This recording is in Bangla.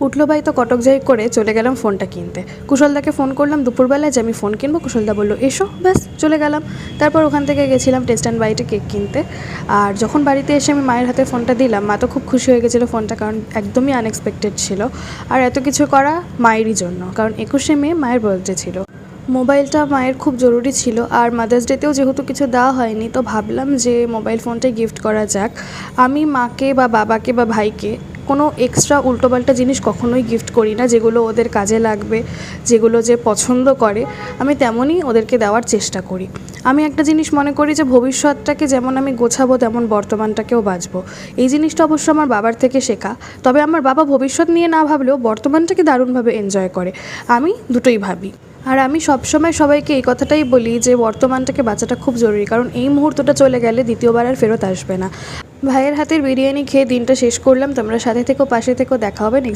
উঠলো ভাই তো কটক যাই করে চলে গেলাম ফোনটা কিনতে। কুশলদাকে ফোন করলাম দুপুরবেলায় যে আমি ফোন কিনবো। কুশলদা বললো এসো, ব্যাস চলে গেলাম। তারপর ওখান থেকে গেছিলাম টেস্ট অ্যান্ড বাইটে কেক কিনতে। আর যখন বাড়িতে এসে আমি মায়ের হাতে ফোনটা দিলাম, মা তো খুব খুশি হয়ে গেছিলো ফোনটা, কারণ একদমই আনএক্সপেক্টেড ছিল। আর এত কিছু করা মায়েরই জন্য, কারণ 21শে মে মায়ের বার্থডে ছিল। মোবাইলটা মায়ের খুব জরুরি ছিল, আর মাদার্স ডেতেও যেহেতু কিছু দেওয়া হয়নি, তো ভাবলাম যে মোবাইল ফোনটাই গিফট করা যাক। আমি মাকে বা বাবাকে বা ভাইকে কোনো এক্সট্রা উল্টোপাল্টা জিনিস কখনোই গিফট করি না, যেগুলো ওদের কাজে লাগবে, যেগুলো যে পছন্দ করে আমি তেমনই ওদেরকে দেওয়ার চেষ্টা করি। আমি একটা জিনিস মনে করি যে ভবিষ্যৎটাকে যেমন আমি গোছাবো, তেমন বর্তমানটাকেও বাঁচবো। এই জিনিসটা অবশ্য আমার বাবার থেকে শেখা। তবে আমার বাবা ভবিষ্যৎ নিয়ে না ভাবলেও বর্তমানটাকে দারুণভাবে এনজয় করে। আমি দুটোই ভাবি। আর আমি সবসময় সবাইকে এই কথাটাই বলি যে বর্তমানটাকে বাঁচাটা খুব জরুরি, কারণ এই মুহূর্তটা চলে গেলে দ্বিতীয়বার আর ফেরত আসবে না। ভাইয়ের হাতের বিরিয়ানি খেয়ে দিনটা শেষ করলাম। তোমরা সাথে থেকো, পাশে থেকো, দেখা হবে নেক্সট